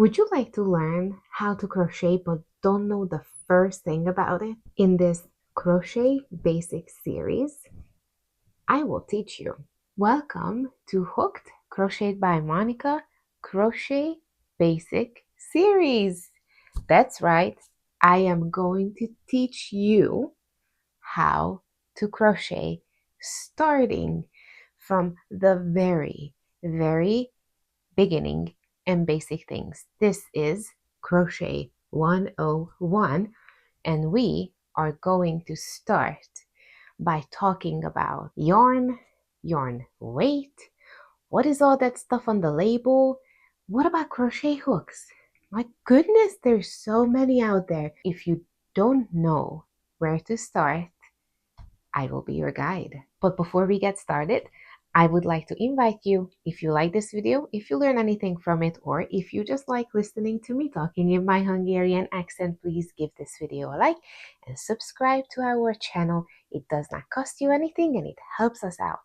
Would you like to learn how to crochet but don't know the first thing about it? In this Crochet Basics series, I will teach you. Welcome to Hooked Crochet by Monika Crochet Basic series. That's right, I am going to teach you how to crochet starting from the very beginning and basic things. This is Crochet 101, and we are going to start by talking about yarn weight. What is all that stuff on the label? What about crochet hooks? My goodness, there's so many out there. If you don't know where to start, I will be your guide. But before we get started, I would like to invite you, if you like this video, if you learn anything from it, or if you just like listening to me talking in my Hungarian accent, please give this video a like and subscribe to our channel. It does not cost you anything and it helps us out.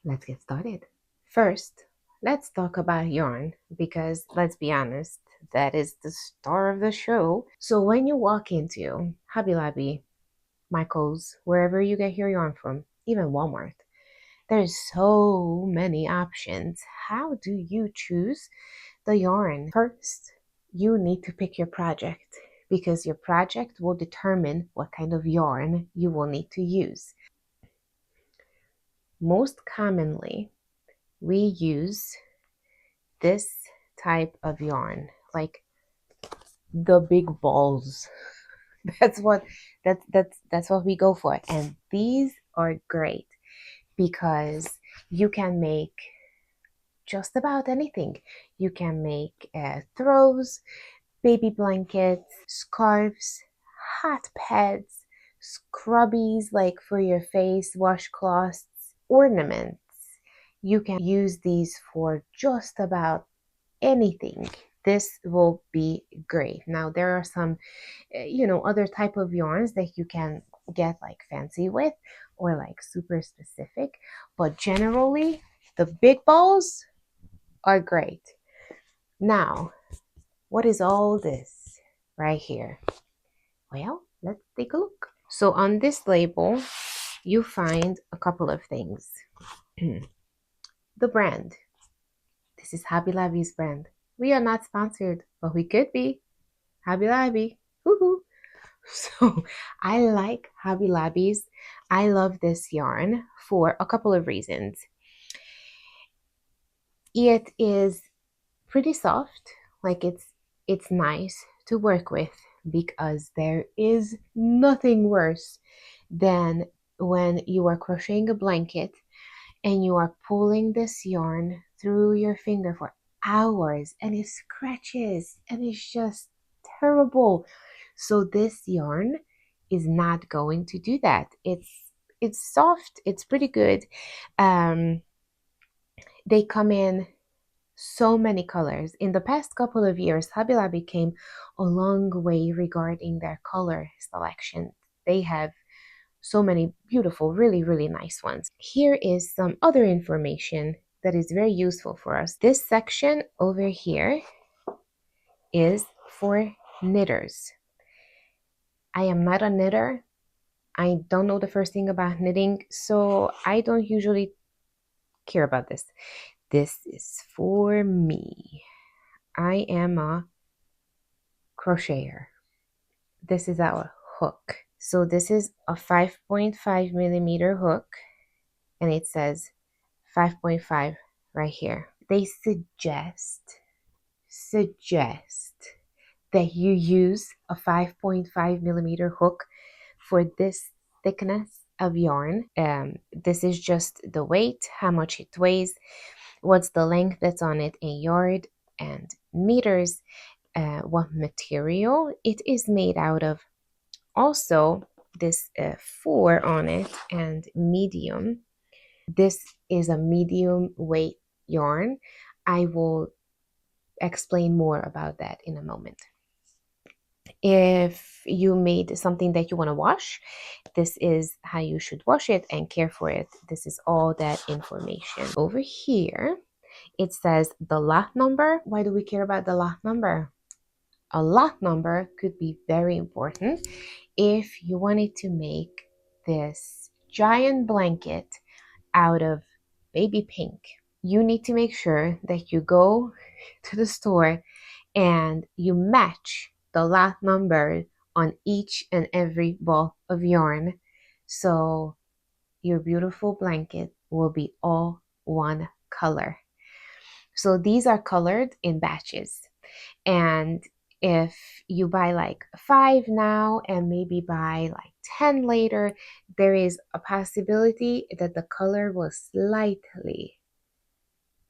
Let's get started. First, let's talk about yarn because let's be honest, that is the star of the show. So when you walk into Hobby Lobby, Michael's, wherever you get your yarn from, even Walmart, there's so many options. How do you choose the yarn? First, you need to pick your project because your project will determine what kind of yarn you will need to use. Most commonly, we use this type of yarn, like the big balls. That's what we go for. And these are great because you can make just about anything. You can make throws, baby blankets, scarves, hot pads, scrubbies like for your face, washcloths, ornaments. You can use these for just about anything. This will be great. Now there are some other type of yarns that you can get like fancy with or like super specific, but generally the big balls are great. Now, what is all this right here? Well, let's take a look. So on this label you find a couple of things. The brand. This is Hobby Lobby's brand. We are not sponsored, but we could be. Hobby Lobby. Woohoo! So I like Hobby Lobby's. I love this yarn for a couple of reasons. It is pretty soft, like it's nice to work with because there is nothing worse than when you are crocheting a blanket and you are pulling this yarn through your finger for hours and it scratches and it's just terrible. So this yarn is not going to do that. It's soft, it's pretty good. They come in so many colors. In the past couple of years, Hobby Lobby came a long way regarding their color selection. They have so many beautiful, really nice ones. Here is some other information that is very useful for us. This section over here is for knitters. I am not a knitter. I don't know the first thing about knitting, so I don't usually care about this. This is for me. I am a crocheter. This is our hook. So this is a 5.5 millimeter hook, and it says 5.5 right here. They suggest that you use a 5.5 millimeter hook for this thickness of yarn. This is just the weight, how much it weighs, what's the length that's on it in yard and meters, what material it is made out of. Also, this 4 on it and medium. This is a medium weight yarn. I will explain more about that in a moment. If you made something that you want to wash, this is how you should wash it and care for it. This is all that information. Over here it says the lot number. Why do we care about the lot number? A lot number could be very important if you wanted to make this giant blanket out of baby pink. You need to make sure that you go to the store and you match the lot number on each and every ball of yarn, so your beautiful blanket will be all one color. So these are colored in batches, and if you buy like 5 now and maybe buy like 10 later, there is a possibility that the color will slightly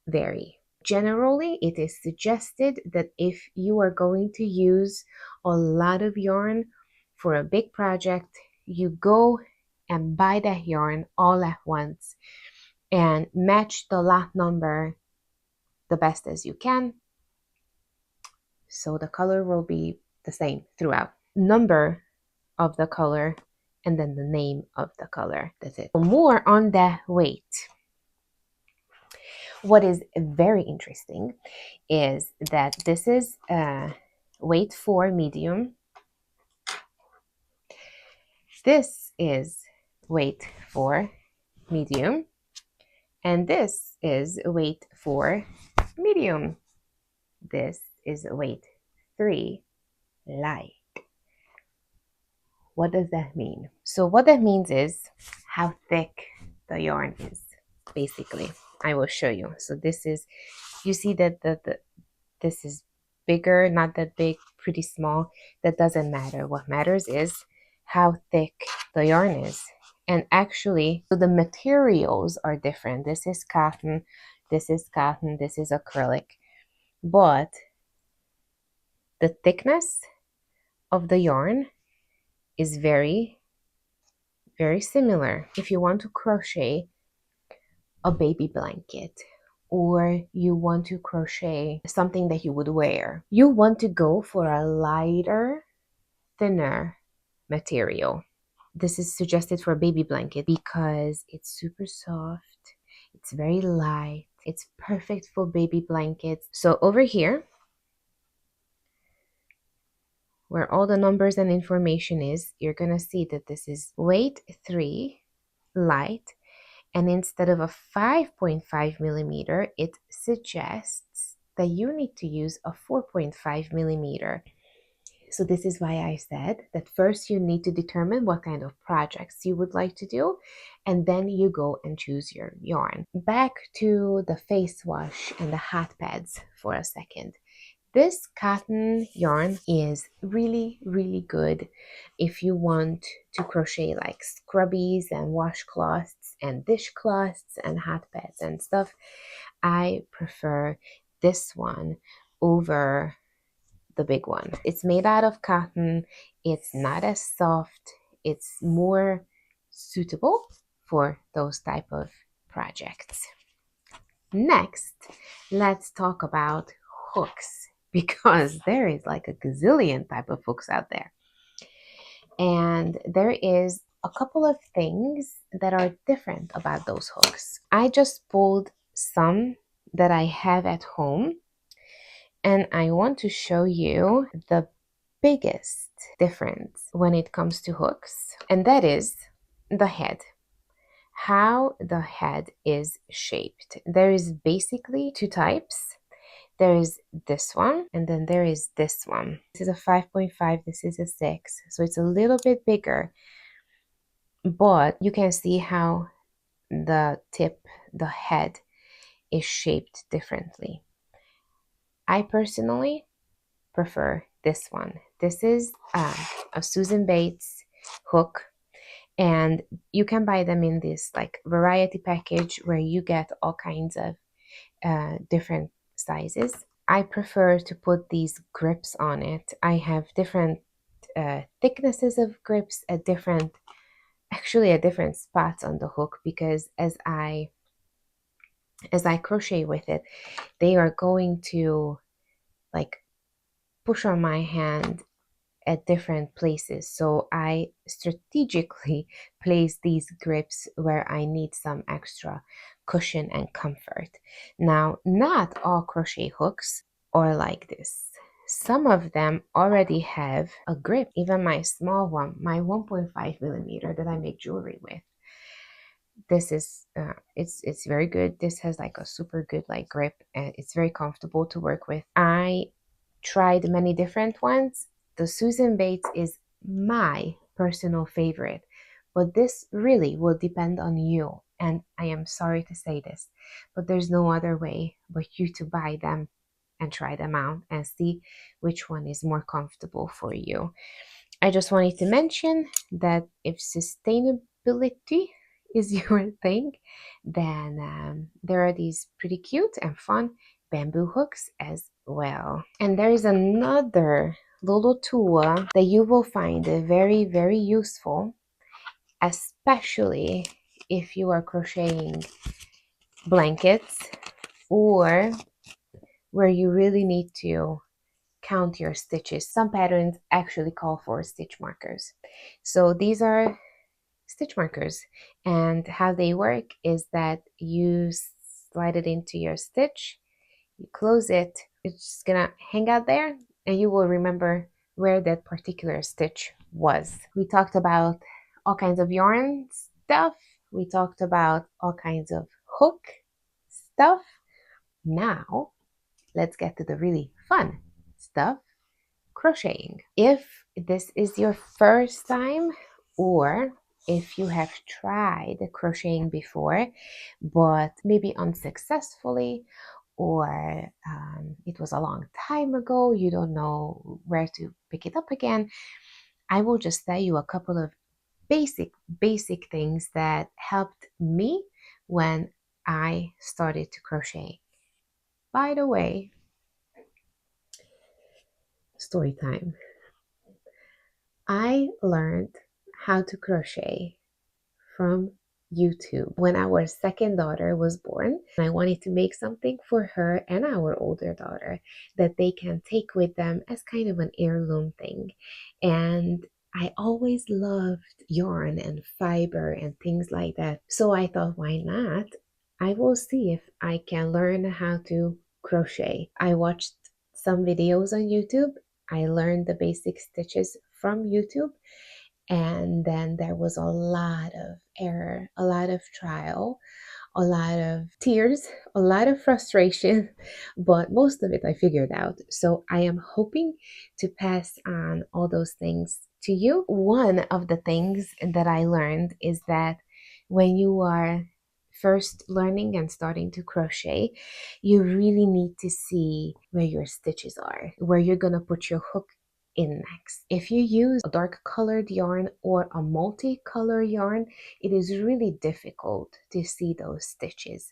vary. Generally, it is suggested that if you are going to use a lot of yarn for a big project, you go and buy that yarn all at once and match the lot number the best as you can, so the color will be the same throughout. Number of the color and then the name of the color. That's it. More on that weight. What is very interesting is that this is weight 4 medium. This is weight 4 medium. And this is weight 4 medium. This is weight 3 light. What does that mean? So what that means is how thick the yarn is, basically. I will show you. So this is, you see that this is bigger, not that big, pretty small. That doesn't matter. What matters is how thick the yarn is. And actually, so the materials are different. This is cotton, this is cotton, this is acrylic. But the thickness of the yarn is very, very similar. If you want to crochet a baby blanket, or you want to crochet something that you would wear, you want to go for a lighter, thinner material. This is suggested for a baby blanket because it's super soft, it's very light, it's perfect for baby blankets. So over here, where all the numbers and information is, you're gonna see that this is weight 3 light, and instead of a 5.5 millimeter, it suggests that you need to use a 4.5 millimeter. So this is why I said that first you need to determine what kind of projects you would like to do, and then you go and choose your yarn. Back to the face wash and the hot pads for a second. This cotton yarn is really, really good if you want to crochet like scrubbies and washcloths and dishcloths and hot pads and stuff. I prefer this one over the big one. It's made out of cotton. It's not as soft. It's more suitable for those type of projects. Next, let's talk about hooks, because there is like a gazillion type of hooks out there. And there is a couple of things that are different about those hooks. I just pulled some that I have at home, and I want to show you the biggest difference when it comes to hooks, and that is the head. How the head is shaped. There is basically 2 types. There is this one, and then there is this one. This is a 5.5, this is a 6, so it's a little bit bigger, but you can see how the tip, the head, is shaped differently. I personally prefer this one. This is a Susan Bates hook, and you can buy them in this like variety package where you get all kinds of different sizes. I prefer to put these grips on it. I have different thicknesses of grips at different spots on the hook, because as I crochet with it, they are going to like push on my hand at different places, so I strategically place these grips where I need some extra cushion and comfort. Now, not all crochet hooks are like this. Some of them already have a grip. Even my small one, my 1.5 millimeter that I make jewelry with, this is it's very good. This has like a super good like grip, and it's very comfortable to work with. I tried many different ones. The Susan Bates is my personal favorite, but this really will depend on you. And I am sorry to say this, but there's no other way but you to buy them and try them out and see which one is more comfortable for you. I just wanted to mention that if sustainability is your thing, then there are these pretty cute and fun bamboo hooks as well. And there is another little tool that you will find very, very useful, especially if you are crocheting blankets or where you really need to count your stitches. Some patterns actually call for stitch markers. So these are stitch markers, and how they work is that you slide it into your stitch, you close it, it's just gonna hang out there, and you will remember where that particular stitch was. We talked about all kinds of yarn stuff, we talked about all kinds of hook stuff. Now let's get to the really fun stuff, crocheting. If this is your first time, or if you have tried crocheting before but maybe unsuccessfully, or it was a long time ago, you don't know where to pick it up again, I will just tell you a couple of basic things that helped me when I started to crochet. By the way, story time. I learned how to crochet from YouTube when our second daughter was born. I wanted to make something for her and our older daughter that they can take with them as kind of an heirloom thing. And I always loved yarn and fiber and things like that. So I thought, why not? I will see if I can learn how to crochet. I watched some videos on YouTube. I learned the basic stitches from YouTube, and then there was a lot of error, a lot of trial, a lot of tears, a lot of frustration, but most of it I figured out. So I am hoping to pass on all those things to you. One of the things that I learned is that when you are first learning and starting to crochet, you really need to see where your stitches are, where you're gonna put your hook in next. If you use a dark colored yarn or a multicolor yarn, it is really difficult to see those stitches.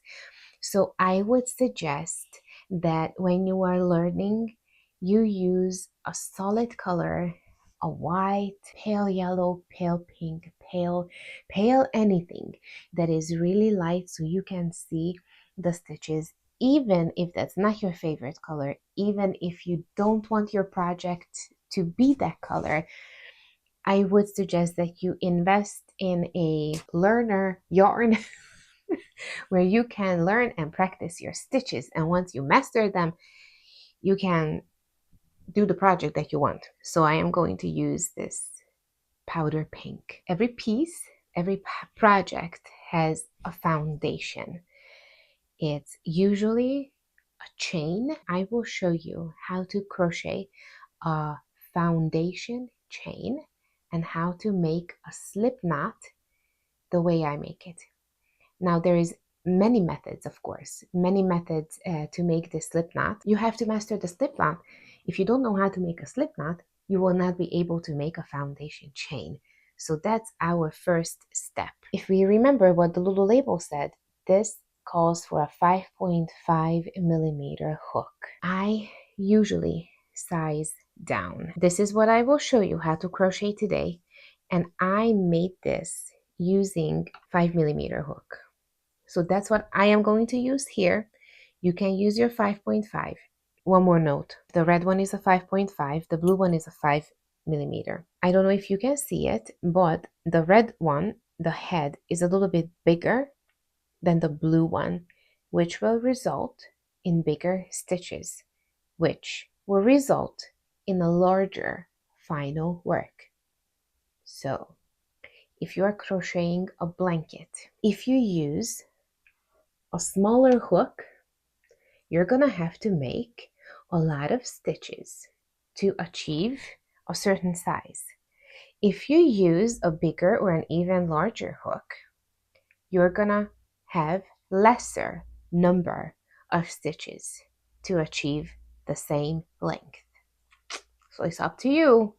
So I would suggest that when you are learning, you use a solid color, a white, pale yellow, pale pink, pale anything that is really light, so you can see the stitches. Even if that's not your favorite color, even if you don't want your project to be that color, I would suggest that you invest in a learner yarn where you can learn and practice your stitches. And once you master them, you can do the project that you want. So I am going to use this powder pink. Every piece, every project has a foundation. It's usually a chain. I will show you how to crochet a foundation chain and how to make a slip knot the way I make it. Now there is many methods, of course, many methods to make the slip knot. You have to master the slip knot. If you don't know how to make a slip knot, you will not be able to make a foundation chain. So that's our first step. If we remember what the little label said, this calls for a 5.5 millimeter hook. I usually size down. This is what I will show you how to crochet today, and I made this using 5 millimeter hook. So that's what I am going to use here. You can use your 5.5. One more note, the red one is a 5.5, the blue one is a 5 millimeter. I don't know if you can see it, but the red one, the head, is a little bit bigger than the blue one, which will result in bigger stitches, which will result in a larger final work. So if you are crocheting a blanket, if you use a smaller hook, you're gonna have to make a lot of stitches to achieve a certain size. If you use a bigger or an even larger hook, you're gonna have lesser number of stitches to achieve the same length. So it's up to you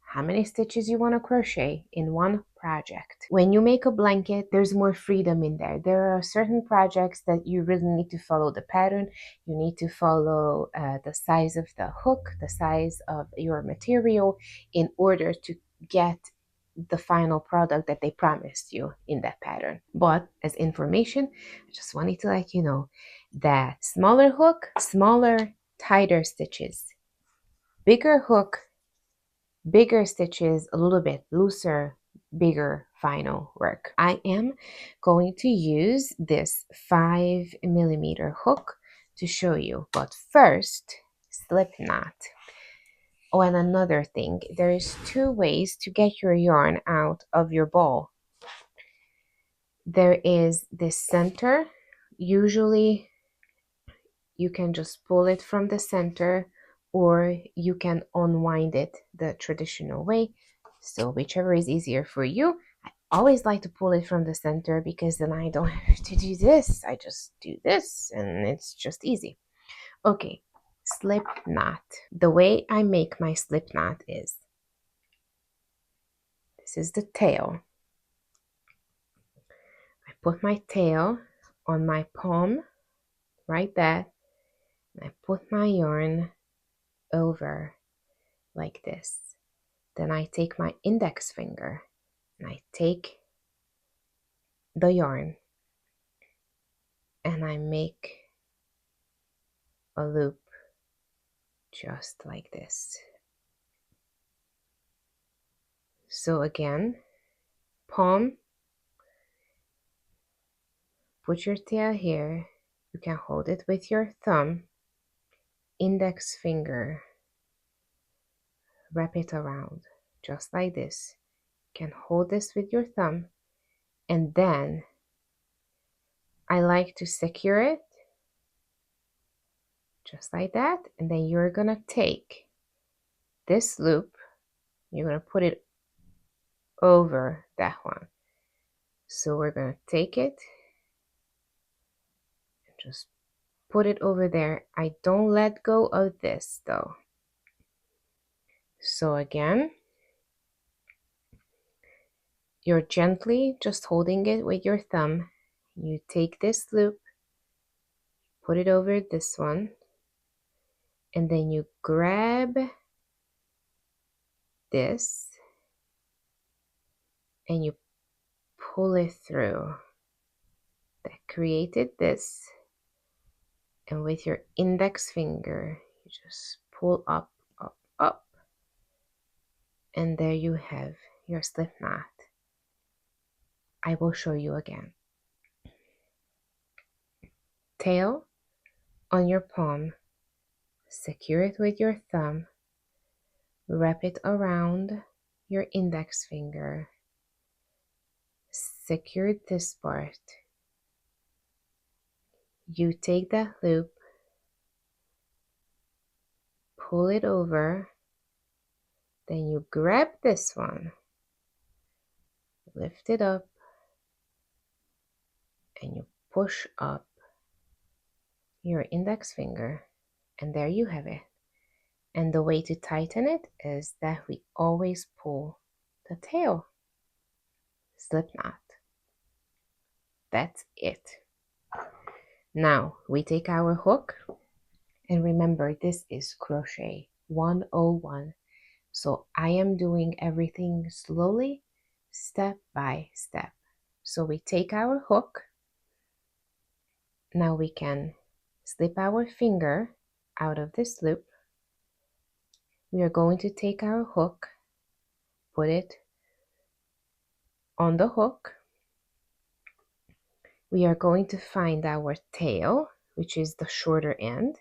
how many stitches you want to crochet in one project. When you make a blanket, there's more freedom in there. There are certain projects that you really need to follow the pattern. You need to follow the size of the hook, the size of your material in order to get the final product that they promised you in that pattern. But as information, I just wanted to let you know that smaller hook, smaller, tighter stitches. Bigger hook, bigger stitches, a little bit looser, bigger final work. I am going to use this 5 millimeter hook to show you, but first, slip knot. Oh, and another thing, there is 2 ways to get your yarn out of your ball. There is this center. Usually you can just pull it from the center, or you can unwind it the traditional way. So whichever is easier for you. I always like to pull it from the center because then I don't have to do this. I just do this and it's just easy. Okay, slip knot. The way I make my slip knot is, this is the tail. I put my tail on my palm, right there, and I put my yarn over like this. Then I take my index finger and I take the yarn and I make a loop just like this. So again, palm, put your tail here. You can hold it with your thumb, index finger, wrap it around just like this. You can hold this with your thumb, and then I like to secure it just like that, and then you're gonna take this loop, you're gonna put it over that one. So we're gonna take it and just put it over there. I don't let go of this though. So again, you're gently just holding it with your thumb. You take this loop, put it over this one, and then you grab this and you pull it through. That created this, and with your index finger you just pull up, up, up, and there you have your slip knot. I will show you again. Tail on your palm, secure it with your thumb, wrap it around your index finger, secure this part. You take that loop, pull it over, then you grab this one, lift it up, and you push up your index finger, and there you have it. And the way to tighten it is that we always pull the tail. Slip knot. That's it. Now we take our hook, and remember this is crochet 101. So I am doing everything slowly, step by step. So we take our hook. Now we can slip our finger out of this loop. We are going to take our hook put it on the hook. We are going to find our tail, which is the shorter end,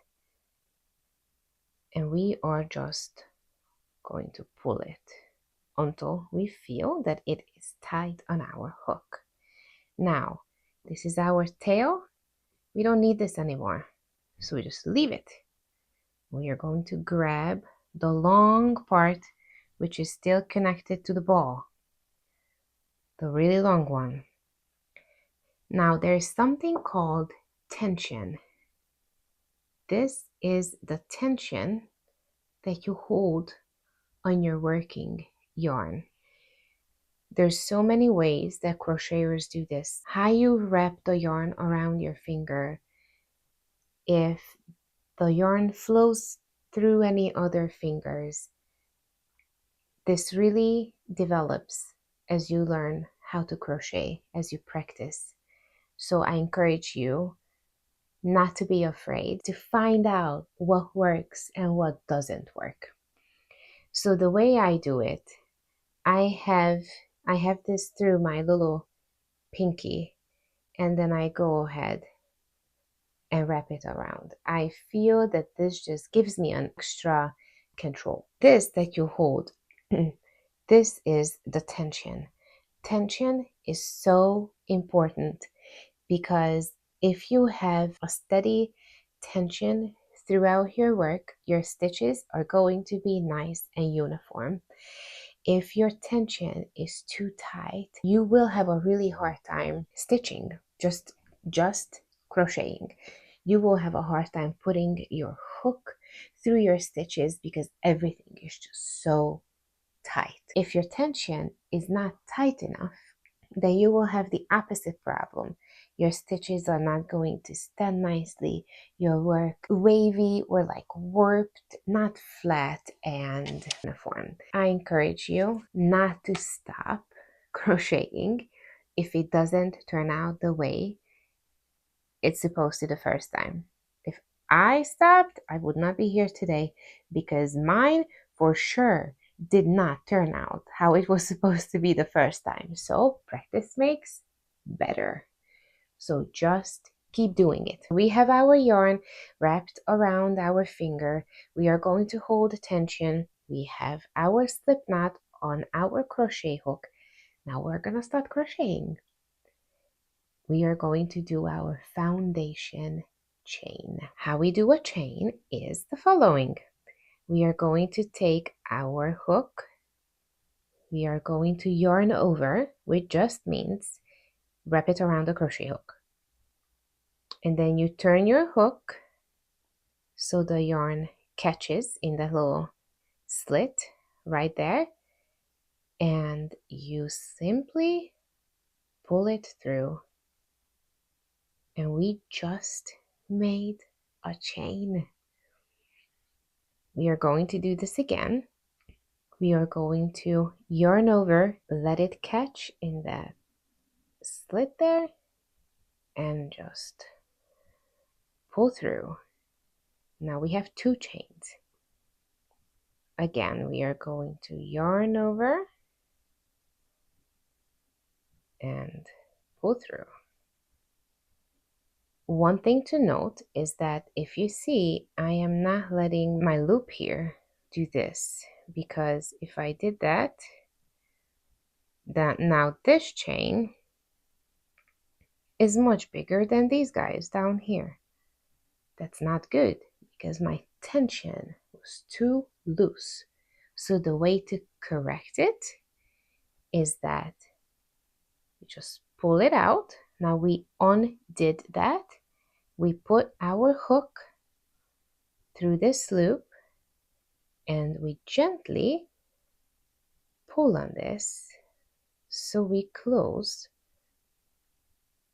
and we are just going to pull it until we feel that it is tight on our hook. Now, this is our tail. We don't need this anymore, so we just leave it. We are going to grab the long part, which is still connected to the ball, the really long one. Now, there is something called tension. This is the tension that you hold on your working yarn. There's so many ways that crocheters do this. How you wrap the yarn around your finger. If the yarn flows through any other fingers, this really develops as you learn how to crochet, as you practice. So I encourage you not to be afraid to find out what works and what doesn't work. So the way I do it, I have this through my little pinky, and then I go ahead and wrap it around. I feel that this just gives me an extra control. This that you hold, this is the tension. Tension is so important because if you have a steady tension throughout your work, your stitches are going to be nice and uniform. If your tension is too tight, you will have a really hard time stitching, just crocheting. You will have a hard time putting your hook through your stitches because everything is just so tight. If your tension is not tight enough, then you will have the opposite problem. Your stitches are not going to stand nicely, your work wavy or like warped, not flat and uniform. I encourage you not to stop crocheting if it doesn't turn out the way it's supposed to the first time. If I stopped, I would not be here today because mine for sure did not turn out how it was supposed to be the first time. So practice makes better. So just keep doing it. We have our yarn wrapped around our finger. We are going to hold tension. We have our slip knot on our crochet hook. Now we're going to start crocheting. We are going to do our foundation chain. How we do a chain is the following. We are going to take our hook. We are going to yarn over, which just means wrap it around the crochet hook. And then you turn your hook so the yarn catches in that little slit right there. And you simply pull it through. And we just made a chain. We are going to do this again. We are going to yarn over, let it catch in that slit there, and just pull through. Now we have two chains. Again, we are going to yarn over and pull through. One thing to note is that if you see, I am not letting my loop here do this, because if I did that, now this chain is much bigger than these guys down here. That's not good because my tension was too loose. So the way to correct it is that you just pull it out. Now we undid that. We put our hook through this loop and we gently pull on this so we close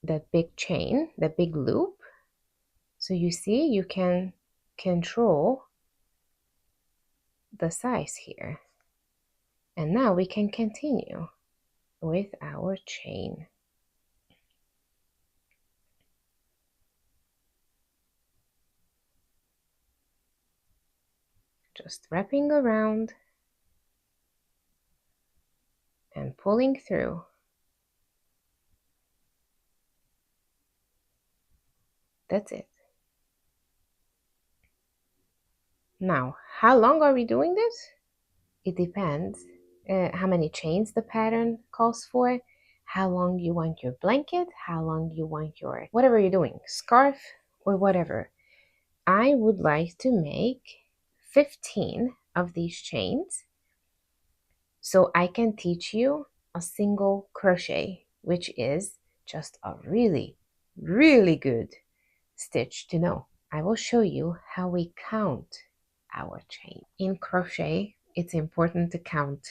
that big chain, the big loop. So you see, you can control the size here. And now we can continue with our chain. Just wrapping around. and pulling through. That's it. Now, how long are we doing this? It depends how many chains the pattern calls for, how long you want your blanket, how long you want your whatever you're doing, scarf or whatever. I would like to make 15 of these chains so I can teach you a single crochet, which is just a really, really good stitch to know. I will show you how we count our chain. In crochet, it's important to count.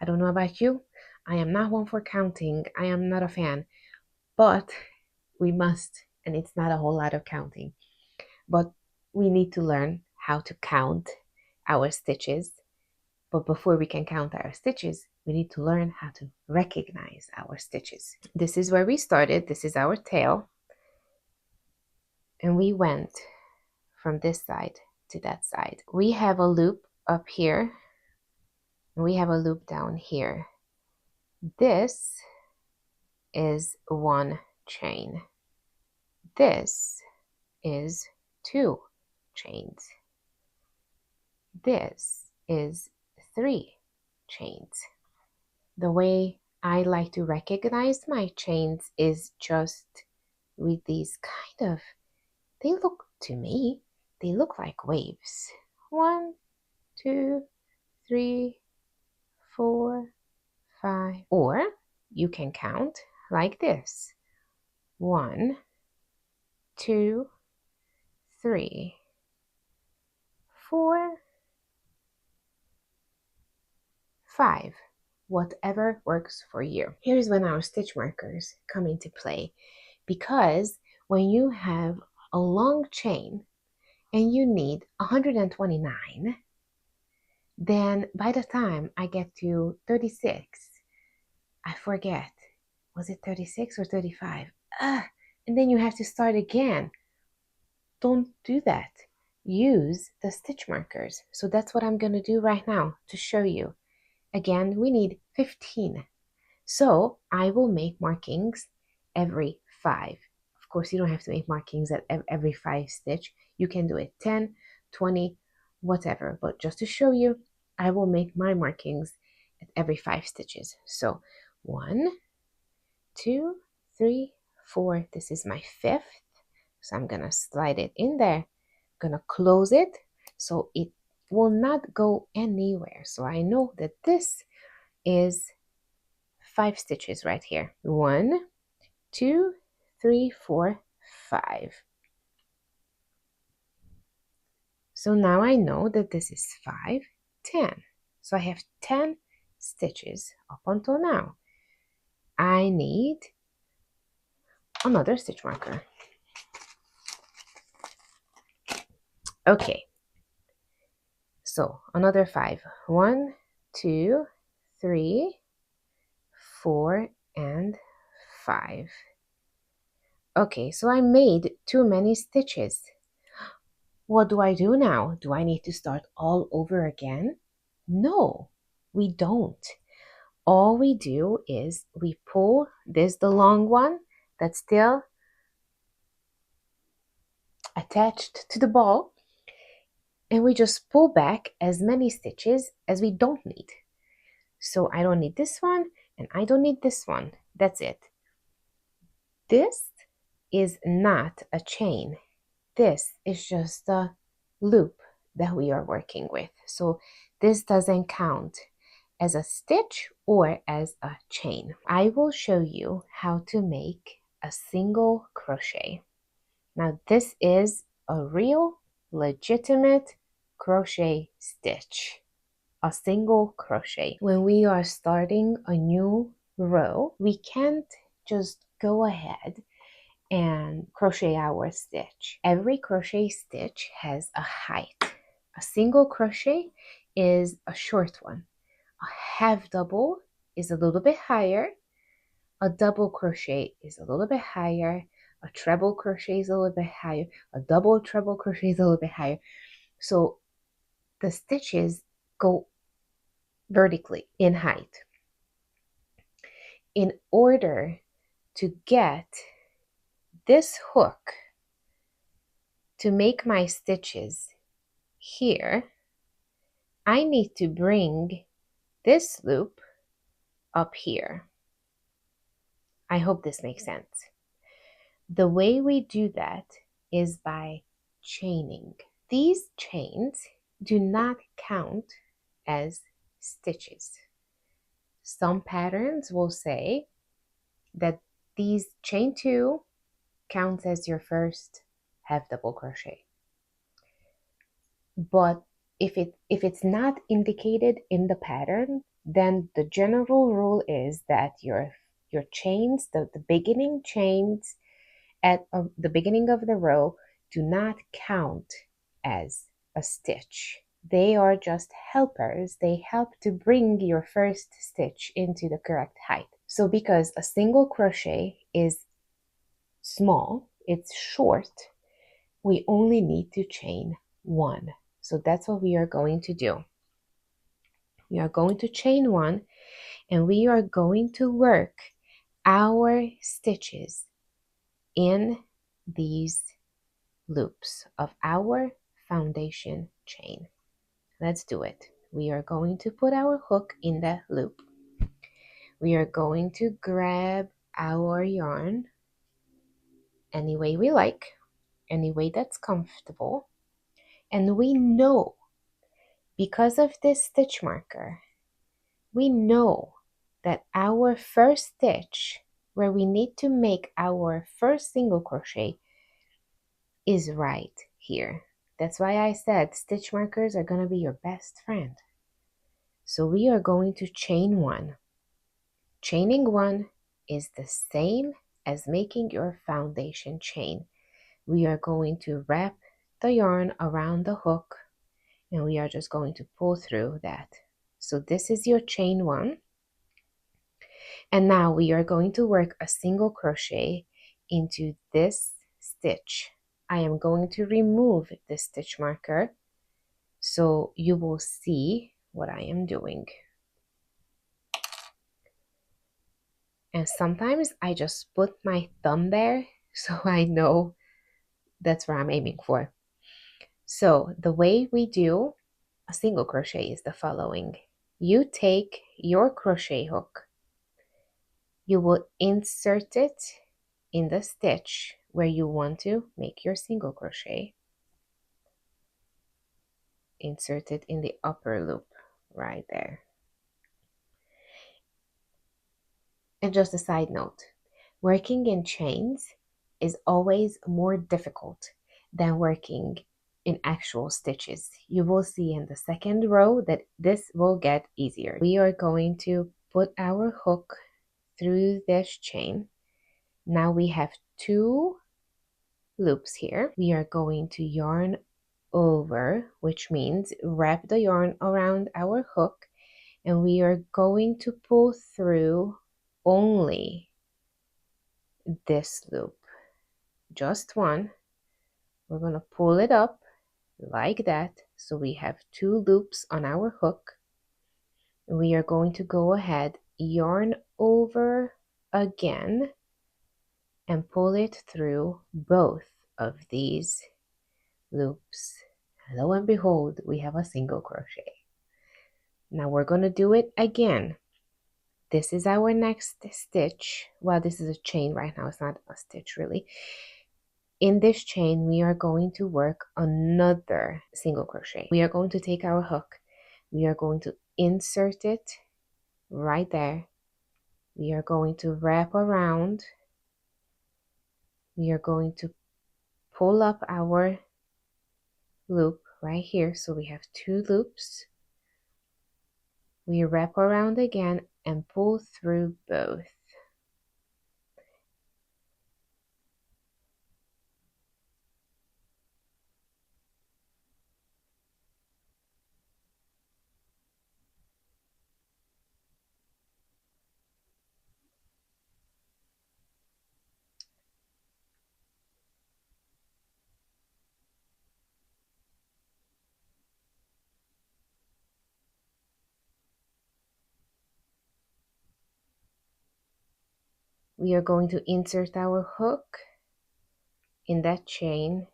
I don't know about you. I am not one for counting. I am not a fan, but we must, and it's not a whole lot of counting, but we need to learn how to count our stitches. But before we can count our stitches, we need to learn how to recognize our stitches. This is where we started. This is our tail. And we went from this side to that side. We have a loop up here, and we have a loop down here. This is one chain. This is two chains. This is three chains. The way I like to recognize my chains is just with these kind of, they look to me, they look like waves. 1, 2, 3, 4, 5. Or you can count like this. 1, 2, 3, 4, 5. Whatever works for you. Here's when our stitch markers come into play, because when you have a long chain and you need 129, then by the time I get to 36, I forget, was it 36 or 35? And then you have to start again. Don't do that. Use the stitch markers. So that's what I'm going to do right now to show you. Again, we need 15. So I will make markings every 5. Of course, you don't have to make markings at every 5 stitch. You can do it 10, 20, whatever. But just to show you, I will make my markings at every 5 stitches. So 1, 2, 3, 4. This is my 5th. So I'm going to slide it in there. I'm going to close it so it will not go anywhere. So I know that this is 5 stitches right here. 1, 2, 3, 4, 5. So now I know that this is 5, 10. So I have 10 stitches up until now. I need another stitch marker. Okay. So another 5. 1, 2, 3, 4, and 5. Okay, so I made too many stitches. What do I do now? Do I need to start all over again? No, we don't. All we do is we pull this, the long one that's still attached to the ball, and we just pull back as many stitches as we don't need. So I don't need this one, and I don't need this one. That's it. This is not a chain. This is just a loop that we are working with. So this doesn't count as a stitch or as a chain. I will show you how to make a single crochet. Now this is a real legitimate crochet stitch, a single crochet. When we are starting a new row, we can't just go ahead and crochet our stitch. Every crochet stitch has a height. A single crochet is a short one. A half double is a little bit higher. A double crochet is a little bit higher. A treble crochet is a little bit higher. A double treble crochet is a little bit higher. So the stitches go vertically in height. in order to get this hook to make my stitches here, I need to bring this loop up here. I hope this makes sense. The way we do that is by chaining. These chains do not count as stitches. Some patterns will say that these chain 2 counts as your first half double crochet. But if it's not indicated in the pattern, then the general rule is that your chains, the beginning chains at the beginning of the row, do not count as a stitch. They are just helpers. They help to bring your first stitch into the correct height. So because a single crochet is small, it's short, we only need to chain 1. So that's what we are going to do. We are going to chain 1, and we are going to work our stitches in these loops of our foundation chain. Let's do it. We are going to put our hook in the loop. We are going to grab our yarn any way we like, any way that's comfortable. And we know, because of this stitch marker, we know that our first stitch, where we need to make our first single crochet, is right here. That's why I said stitch markers are going to be your best friend. So we are going to chain 1. Chaining 1 is the same as making your foundation chain. We are going to wrap the yarn around the hook, and we are just going to pull through that. So this is your chain 1. And now we are going to work a single crochet into this stitch. I am going to remove the stitch marker so you will see what I am doing. And sometimes I just put my thumb there so I know that's where I'm aiming for. So the way we do a single crochet is the following. You take your crochet hook, you will insert it in the stitch where you want to make your single crochet. Insert it in the upper loop right there. And just a side note, working in chains is always more difficult than working in actual stitches. You will see in the second row that this will get easier. We are going to put our hook through this chain. Now we have 2 loops here. We are going to yarn over, which means wrap the yarn around our hook, and we are going to pull through only this loop, just one. We're going to pull it up like that, so we have 2 loops on our hook. We are going to go ahead, yarn over again, and pull it through both of these loops. Lo and behold, we have a single crochet. Now we're going to do it again. This is our next stitch. Well, this is a chain right now. It's not a stitch really. In this chain, we are going to work another single crochet. We are going to take our hook. We are going to insert it right there. We are going to wrap around. We are going to pull up our loop right here. So we have 2 loops. We wrap around again and pull through both. we are going to insert our hook in that chain.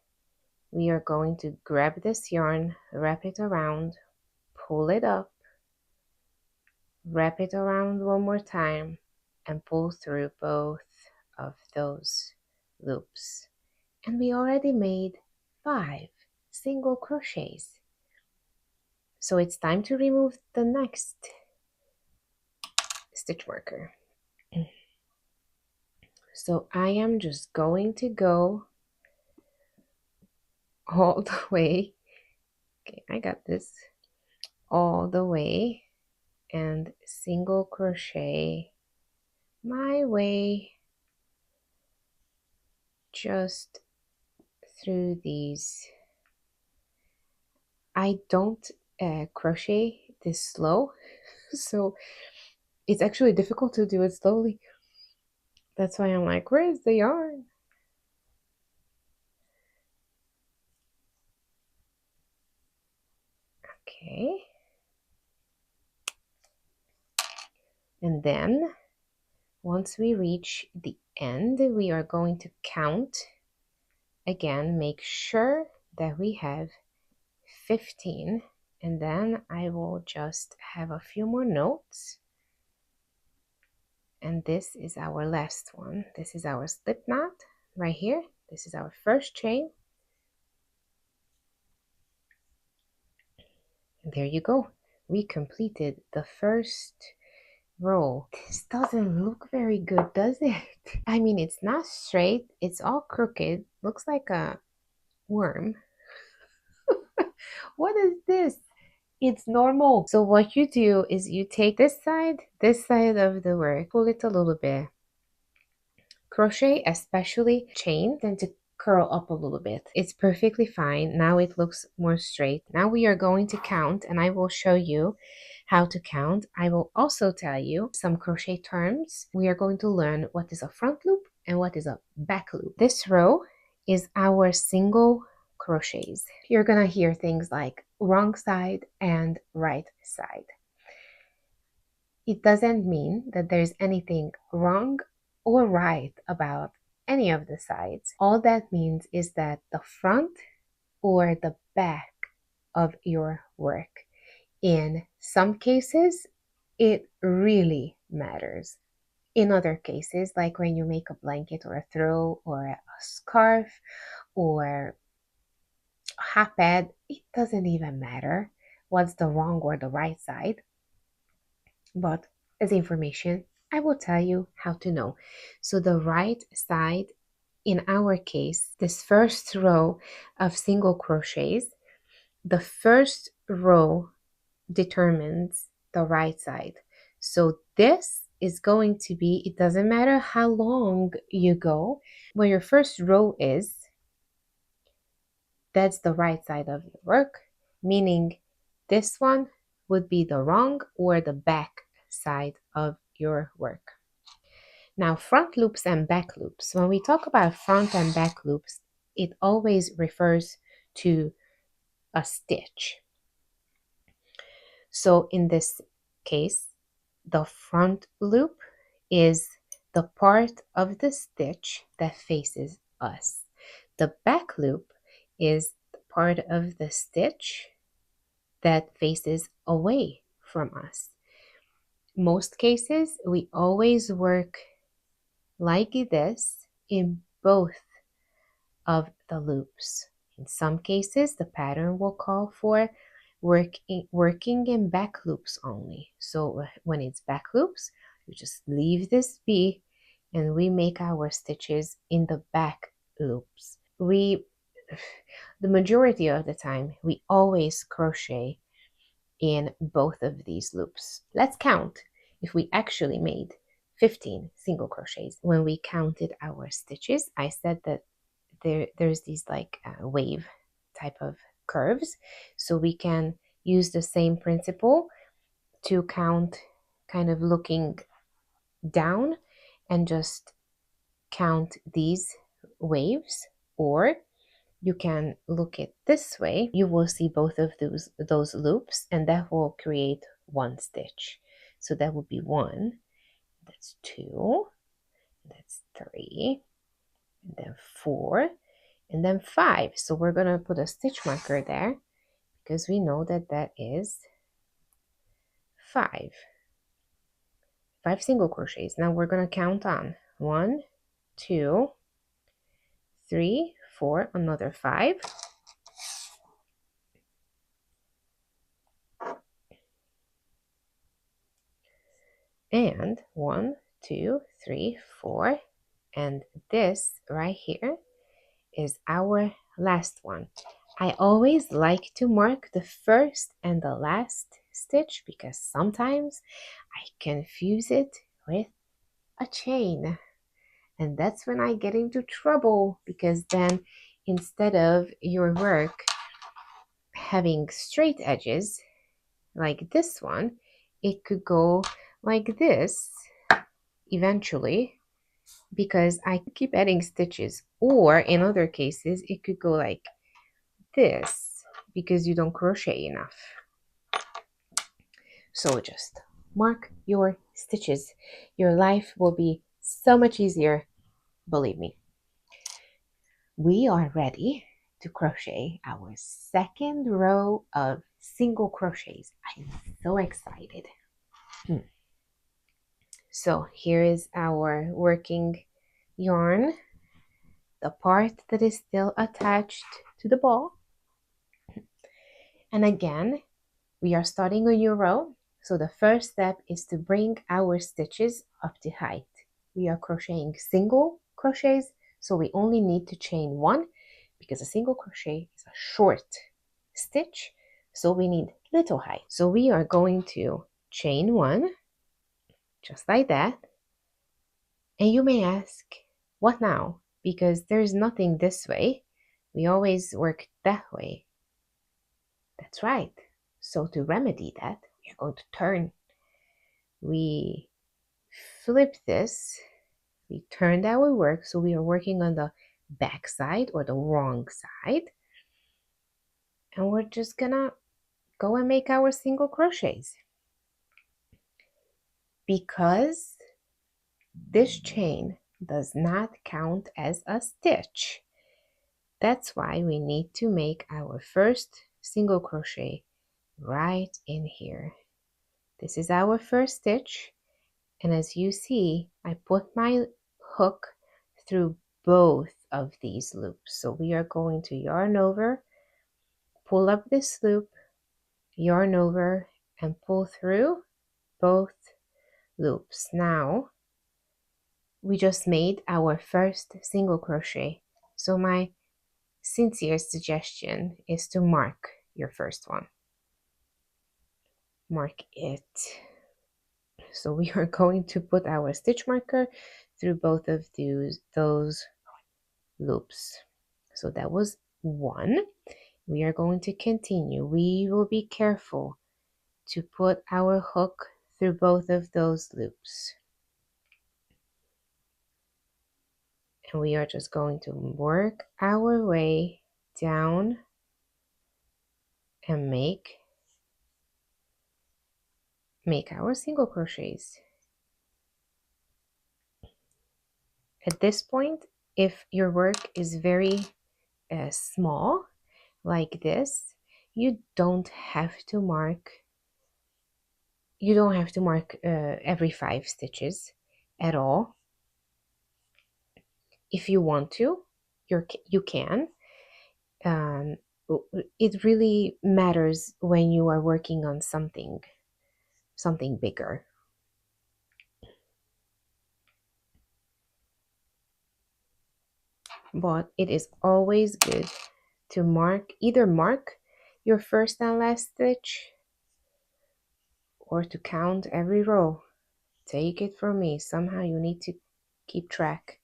We are going to grab this yarn, wrap it around, pull it up, wrap it around one more time, and pull through both of those loops. And we already made 5 single crochets. So it's time to remove the next stitch marker. So I am just going to go all the way. Okay, I got this. All the way and single crochet my way just through these. I don't crochet this slow, so it's actually difficult to do it slowly. That's why I'm like, where's the yarn? Okay. And then once we reach the end, we are going to count again, make sure that we have 15, and then I will just have a few more notes. And this is our last one. This is our slip knot right here. This is our first chain. And there you go. We completed the first row. This doesn't look very good, does it? I mean, it's not straight. It's all crooked. Looks like a worm. What is this? It's normal. So what you do is you take this side of the work, pull it a little bit. Crochet, especially chain, tend to curl up a little bit. It's perfectly fine. Now it looks more straight. Now we are going to count, and I will show you how to count. I will also tell you some crochet terms. We are going to learn what is a front loop and what is a back loop. This row is our single crochets. You're gonna hear things like wrong side and right side. It doesn't mean that there's anything wrong or right about any of the sides. All that means is that the front or the back of your work. In some cases, it really matters. In other cases, like when you make a blanket or a throw or a scarf or a hot pad, it doesn't even matter what's the wrong or the right side. But as information, I will tell you how to know. So the right side, in our case, this first row of single crochets, the first row determines the right side. So this is going to be, it doesn't matter how long you go, where your first row is, that's the right side of your work, meaning this one would be the wrong or the back side of your work. Now, front loops and back loops. When we talk about front and back loops, it always refers to a stitch. So in this case, the front loop is the part of the stitch that faces us. The back loop is the part of the stitch that faces away from us. Most cases, we always work like this in both of the loops. In some cases, the pattern will call for working in back loops only. So when it's back loops, you just leave this be and we make our stitches in the back loops. The majority of the time, we always crochet in both of these loops. Let's count if we actually made 15 single crochets. When we counted our stitches, I said that there's these like wave type of curves, so we can use the same principle to count, kind of looking down and just count these waves, or you can look it this way. You will see both of those loops, and that will create one stitch. So that would be 1, that's 2, That's 3, and then 4, and then 5. So we're going to put a stitch marker there because we know that that is 5. 5 single crochets. Now we're going to count on 1, 2, 3, 4, another 5. And 1, 2, 3, 4. And this right here is our last one. I always like to mark the first and the last stitch because sometimes I confuse it with a chain. And that's when I get into trouble because then instead of your work having straight edges like this one, it could go like this eventually because I keep adding stitches, or in other cases it could go like this because you don't crochet enough. So just mark your stitches. Your life will be so much easier, believe me. We are ready to crochet our second row of single crochets. I'm so excited. So here is our working yarn, the part that is still attached to the ball. And again, we are starting a new row. So the first step is to bring our stitches up to height. We are crocheting single crochets, so we only need to chain 1 because a single crochet is a short stitch, so we need little height. So we are going to chain 1, just like that. And you may ask, what now? Because there's nothing this way. We always work that way. That's right. So to remedy that, we are going to turn. We flip this. We turned our work, so we are working on the back side or the wrong side. And we're just gonna go and make our single crochets. Because this chain does not count as a stitch, that's why we need to make our first single crochet right in here. This is our first stitch, and as you see, I put my hook through both of these loops. So we are going to yarn over, pull up this loop, yarn over, and pull through both loops. Now we just made our first single crochet, so my sincere suggestion is to mark your first one. Mark it. So we are going to put our stitch marker through both of those loops. So that was 1. We are going to continue. We will be careful to put our hook through both of those loops. And we are just going to work our way down and make our single crochets. At this point, if your work is very small like this, you don't have to mark every 5 stitches at all. If you want to, you can. It really matters when you are working on something bigger. But it is always good to either mark your first and last stitch or to count every row. Take it from me, somehow you need to keep track.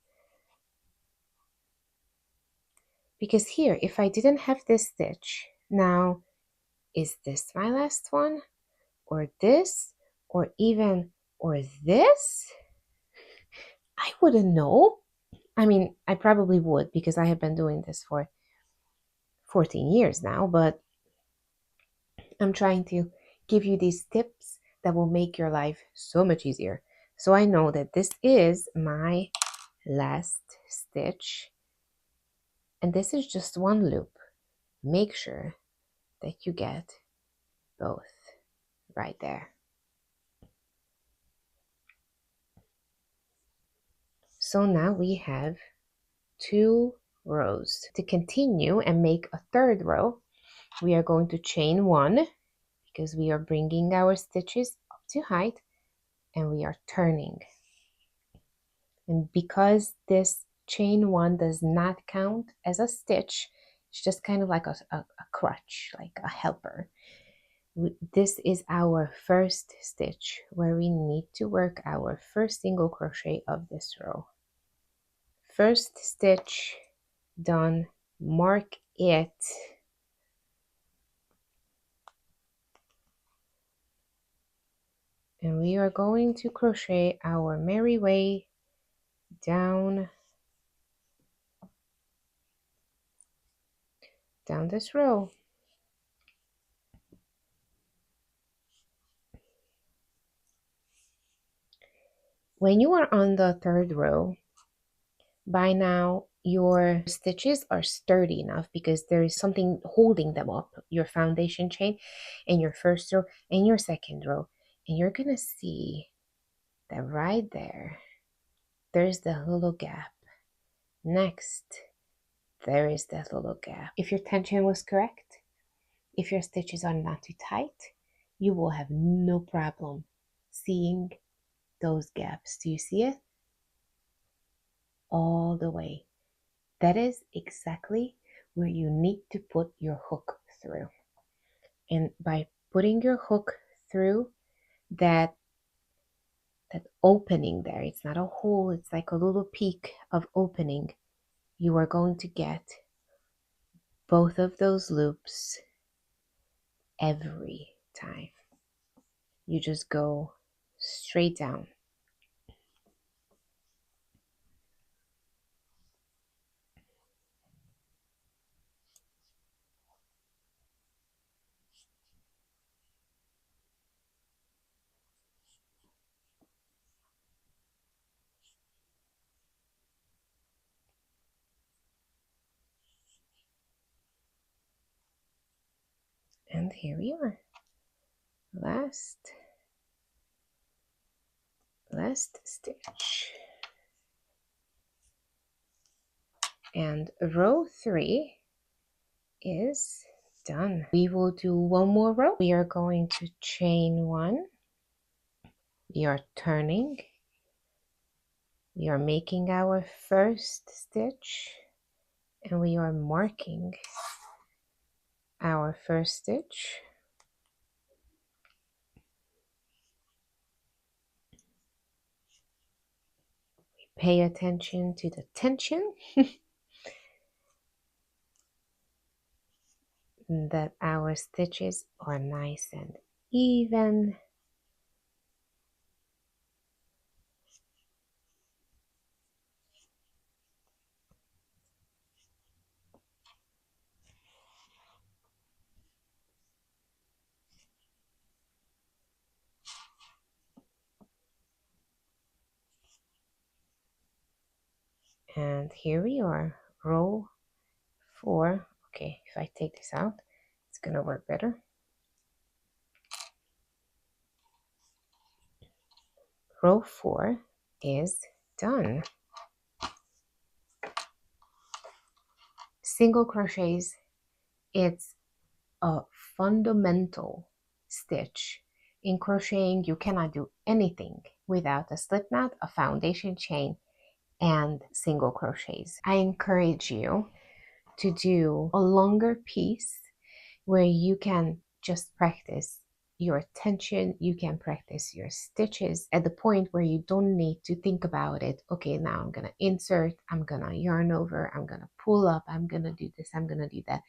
Because here, if I didn't have this stitch, now, is this my last one? Or this? Or this? I wouldn't know. I mean, I probably would because I have been doing this for 14 years now, but I'm trying to give you these tips that will make your life so much easier. So I know that this is my last stitch, and this is just one loop. Make sure that you get both right there. So now we have 2 rows. To continue and make a third row, we are going to chain 1 because we are bringing our stitches up to height, and we are turning. And because this chain 1 does not count as a stitch, it's just kind of like a crutch, like a helper. This is our first stitch where we need to work our first single crochet of this row. First stitch done, mark it, and we are going to crochet our merry way down this row. When you are on the third row, by now your stitches are sturdy enough because there is something holding them up, your foundation chain in your first row and your second row, and you're gonna see that right there's the little gap. Next, there is that little gap. If your tension was correct, if your stitches are not too tight, you will have no problem seeing those gaps. Do you see it? All the way. That is exactly where you need to put your hook through. And by putting your hook through that opening there, it's not a hole, it's like a little peak of opening, you are going to get both of those loops every time. You just go straight down. And here we are. Last stitch. And row 3 is done. We will do one more row. We are going to chain 1. We are turning. We are making our first stitch, and we are marking our first stitch. We pay attention to the tension that our stitches are nice and even. And here we are, row 4. Okay, if I take this out, it's gonna work better. Row 4 is done. Single crochets, it's a fundamental stitch. In crocheting, you cannot do anything without a slip knot, a foundation chain, and single crochets. I encourage you to do a longer piece where you can just practice your tension, you can practice your stitches at the point where you don't need to think about it. Okay, now I'm gonna insert, I'm gonna yarn over, I'm gonna pull up, I'm gonna do this, I'm gonna do that.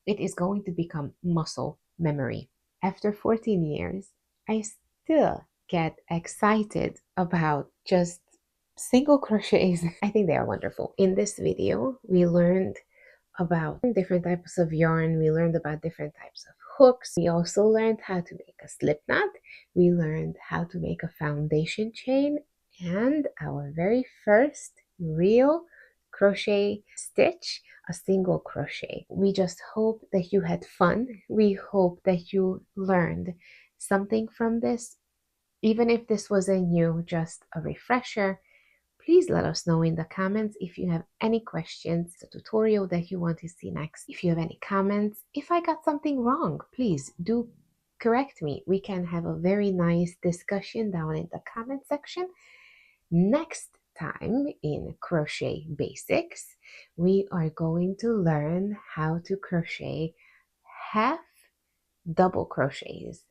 It is going to become muscle memory. After 14 years, I still get excited about just single crochets. I think they are wonderful. In this video, we learned about different types of yarn. We learned about different types of hooks. We also learned how to make a slip knot. We learned how to make a foundation chain. And our very first real crochet stitch, a single crochet. We just hope that you had fun. We hope that you learned something from this. Even if this was a new, just a refresher, please let us know in the comments if you have any questions, a tutorial that you want to see next. If you have any comments, if I got something wrong, please do correct me. We can have a very nice discussion down in the comment section. Next time in Crochet Basics, we are going to learn how to crochet half double crochets.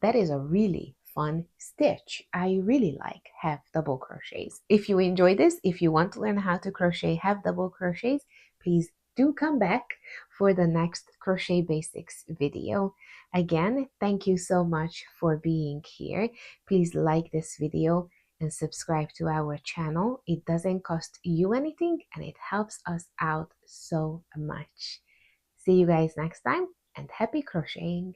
That is a really fun stitch. I really like half double crochets. If you enjoy this, if you want to learn how to crochet half double crochets, please do come back for the next Crochet Basics video. Again, thank you so much for being here. Please like this video and subscribe to our channel. It doesn't cost you anything and it helps us out so much. See you guys next time and happy crocheting!